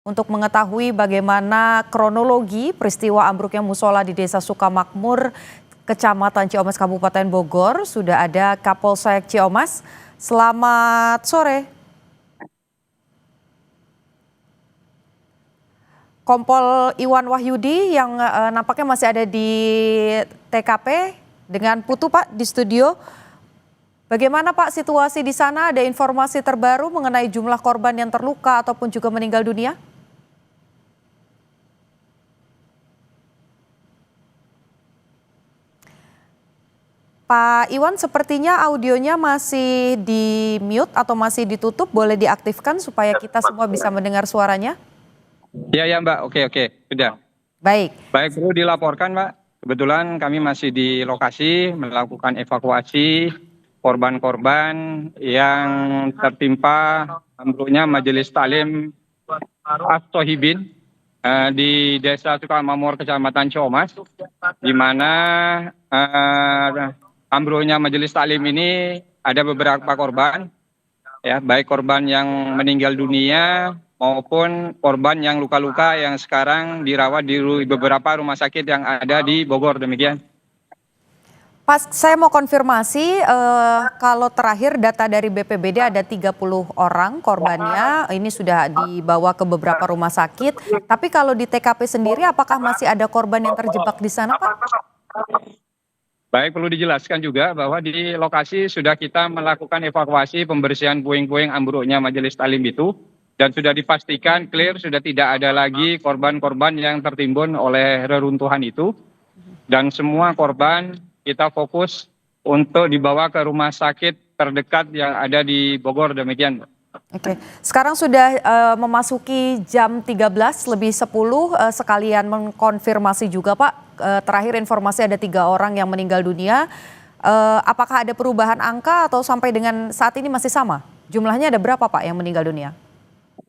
untuk mengetahui bagaimana kronologi peristiwa ambruknya musola di Desa Sukamakmur, Kecamatan Ciomas, Kabupaten Bogor. Sudah ada Kapolsek Ciomas. Selamat sore. Kompol Iwan Wahyudi yang nampaknya masih ada di TKP dengan Putu, Pak, di studio. Bagaimana, Pak, situasi di sana? Ada informasi terbaru mengenai jumlah korban yang terluka ataupun juga meninggal dunia? Pak Iwan, sepertinya audionya masih di mute atau masih ditutup. Boleh diaktifkan supaya kita semua bisa mendengar suaranya? Ya Mbak, oke, sudah. Baik. Baik, perlu dilaporkan Mbak, kebetulan kami masih di lokasi melakukan evakuasi korban-korban yang tertimpa ambruknya Majelis Taklim As-Sohibin di Desa Sukamakmur, Kecamatan Ciomas, di mana ambruknya Majelis Taklim ini ada beberapa korban, ya, baik korban yang meninggal dunia maupun korban yang luka-luka yang sekarang dirawat di beberapa rumah sakit yang ada di Bogor, demikian. Pas saya mau konfirmasi, kalau terakhir data dari BPBD ada 30 orang korbannya, ini sudah dibawa ke beberapa rumah sakit. Tapi kalau di TKP sendiri, apakah masih ada korban yang terjebak di sana, Pak? Baik, perlu dijelaskan juga bahwa di lokasi sudah kita melakukan evakuasi pembersihan puing-puing ambruknya Majelis Taklim itu. Dan sudah dipastikan clear, sudah tidak ada lagi korban-korban yang tertimbun oleh reruntuhan itu. Dan semua korban kita fokus untuk dibawa ke rumah sakit terdekat yang ada di Bogor, demikian. Oke, sekarang sudah memasuki jam 13 lebih 10, sekalian mengkonfirmasi juga, Pak. Terakhir informasi ada 3 orang yang meninggal dunia. Apakah ada perubahan angka atau sampai dengan saat ini masih sama? Jumlahnya ada berapa, Pak, yang meninggal dunia?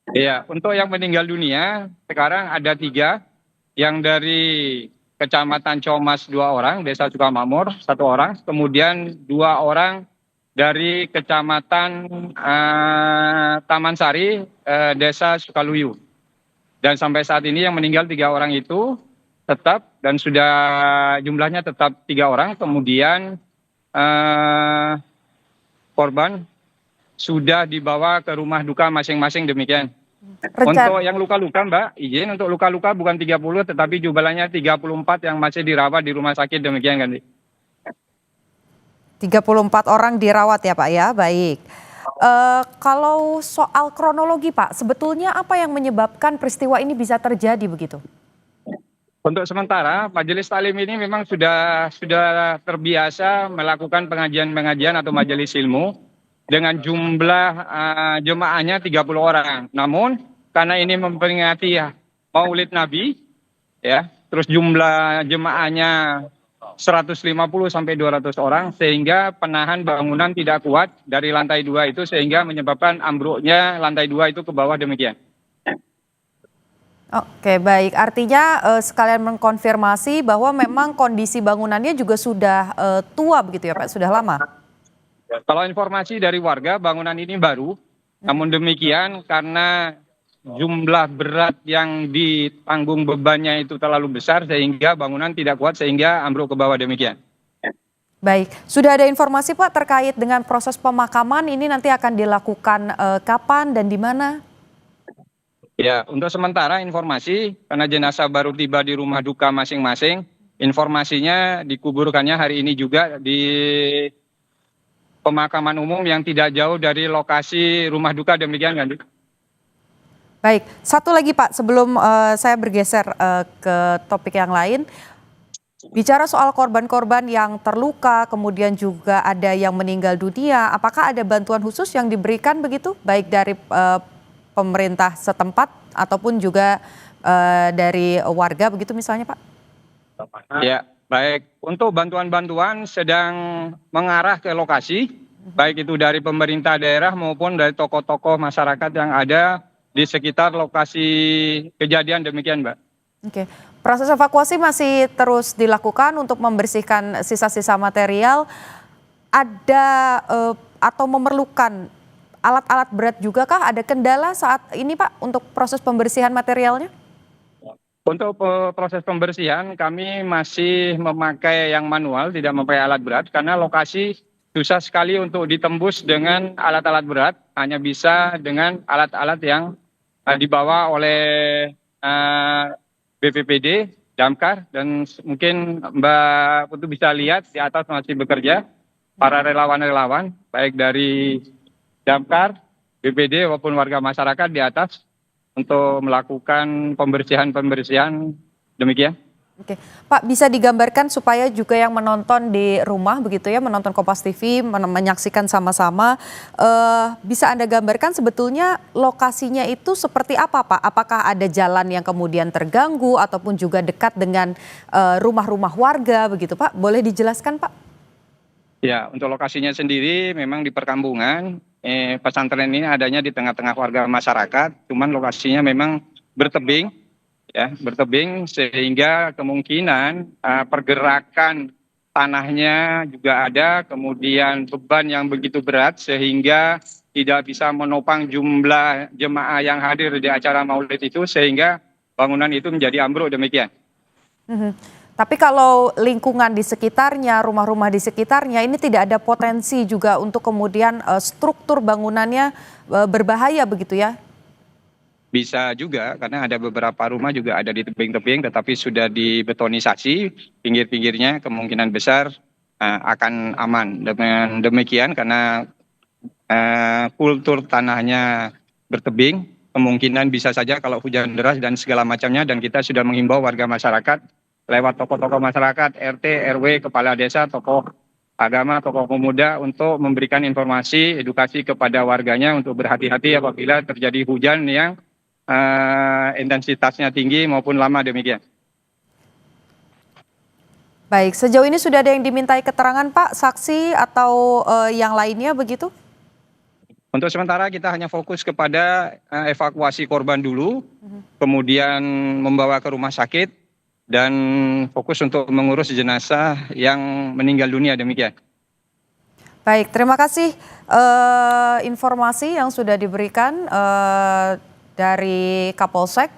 Iya, untuk yang meninggal dunia sekarang ada 3, yang dari Kecamatan Ciomas 2 orang, Desa Sukamakmur 1 orang, kemudian 2 orang dari Kecamatan Taman Sari, Desa Sukaluyu. Dan sampai saat ini yang meninggal 3 orang itu tetap dan sudah jumlahnya tetap 3 orang, kemudian korban sudah dibawa ke rumah duka masing-masing, demikian. Untuk yang luka-luka, Mbak, izin untuk luka-luka bukan 30 tetapi jumlahnya 34 yang masih dirawat di rumah sakit, demikian kan. 34 orang dirawat ya, Pak, ya, baik. Kalau soal kronologi, Pak, sebetulnya apa yang menyebabkan peristiwa ini bisa terjadi begitu? Untuk sementara Majelis Taklim ini memang sudah terbiasa melakukan pengajian atau majelis ilmu dengan jumlah jemaahnya 30 orang. Namun karena ini memperingati Maulid Nabi, ya, terus jumlah jemaahnya 150 sampai 200 orang, sehingga penahan bangunan tidak kuat dari lantai 2 itu, sehingga menyebabkan ambruknya lantai 2 itu ke bawah, demikian. Oke, baik. Artinya sekalian mengkonfirmasi bahwa memang kondisi bangunannya juga sudah tua begitu ya, Pak, sudah lama? Kalau informasi dari warga, bangunan ini baru, namun demikian karena jumlah berat yang ditanggung bebannya itu terlalu besar sehingga bangunan tidak kuat sehingga ambruk ke bawah, demikian. Baik, sudah ada informasi, Pak, terkait dengan proses pemakaman ini nanti akan dilakukan kapan dan di mana? Ya, untuk sementara informasi karena jenazah baru tiba di rumah duka masing-masing, informasinya dikuburkannya hari ini juga di pemakaman umum yang tidak jauh dari lokasi rumah duka, demikian kan. Baik, satu lagi, Pak, sebelum saya bergeser ke topik yang lain. Bicara soal korban-korban yang terluka, kemudian juga ada yang meninggal dunia, apakah ada bantuan khusus yang diberikan begitu, baik dari pemerintah setempat ataupun juga dari warga begitu misalnya, Pak? Ya, baik. Untuk bantuan-bantuan sedang mengarah ke lokasi, baik itu dari pemerintah daerah maupun dari tokoh-tokoh masyarakat yang ada di sekitar lokasi kejadian, demikian, Mbak. Oke, proses evakuasi masih terus dilakukan untuk membersihkan sisa-sisa material. Ada atau memerlukan alat-alat berat juga kah? Ada kendala saat ini Pak untuk proses pembersihan materialnya? Untuk proses pembersihan kami masih memakai yang manual, tidak memakai alat berat karena lokasi susah sekali untuk ditembus dengan alat-alat berat, hanya bisa dengan alat-alat yang dibawa oleh BPPD, Damkar, dan mungkin Mbak Putu bisa lihat di atas masih bekerja para relawan-relawan, baik dari Damkar, BPD maupun warga masyarakat di atas untuk melakukan pembersihan demikian. Oke, Pak bisa digambarkan supaya juga yang menonton di rumah begitu ya, menonton Kompas TV, menyaksikan sama-sama, bisa Anda gambarkan sebetulnya lokasinya itu seperti apa Pak? Apakah ada jalan yang kemudian terganggu ataupun juga dekat dengan rumah-rumah warga begitu Pak? Boleh dijelaskan Pak? Ya, untuk lokasinya sendiri memang di perkampungan. Pesantren ini adanya di tengah-tengah warga masyarakat, cuman lokasinya memang bertebing, ya, bertebing sehingga kemungkinan pergerakan tanahnya juga ada, kemudian beban yang begitu berat sehingga tidak bisa menopang jumlah jemaah yang hadir di acara Maulid itu, sehingga bangunan itu menjadi ambruk demikian. Mhm. Tapi kalau lingkungan di sekitarnya, rumah-rumah di sekitarnya ini tidak ada potensi juga untuk kemudian struktur bangunannya berbahaya begitu ya? Bisa juga karena ada beberapa rumah juga ada di tebing-tebing tetapi sudah dibetonisasi pinggir-pinggirnya, kemungkinan besar akan aman. Dengan demikian karena kultur tanahnya bertebing, kemungkinan bisa saja kalau hujan deras dan segala macamnya, dan kita sudah menghimbau warga masyarakat lewat tokoh-tokoh masyarakat, RT, RW, kepala desa, tokoh agama, tokoh pemuda untuk memberikan informasi, edukasi kepada warganya untuk berhati-hati apabila terjadi hujan yang intensitasnya tinggi maupun lama demikian. Baik, sejauh ini sudah ada yang dimintai keterangan Pak, saksi atau yang lainnya begitu? Untuk sementara kita hanya fokus kepada evakuasi korban dulu, kemudian membawa ke rumah sakit, dan fokus untuk mengurus jenazah yang meninggal dunia demikian. Baik, terima kasih informasi yang sudah diberikan dari Kapolsek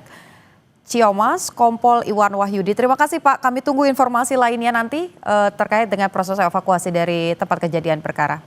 Ciamas, Kompol Iwan Wahyudi. Terima kasih Pak, kami tunggu informasi lainnya nanti terkait dengan proses evakuasi dari tempat kejadian perkara.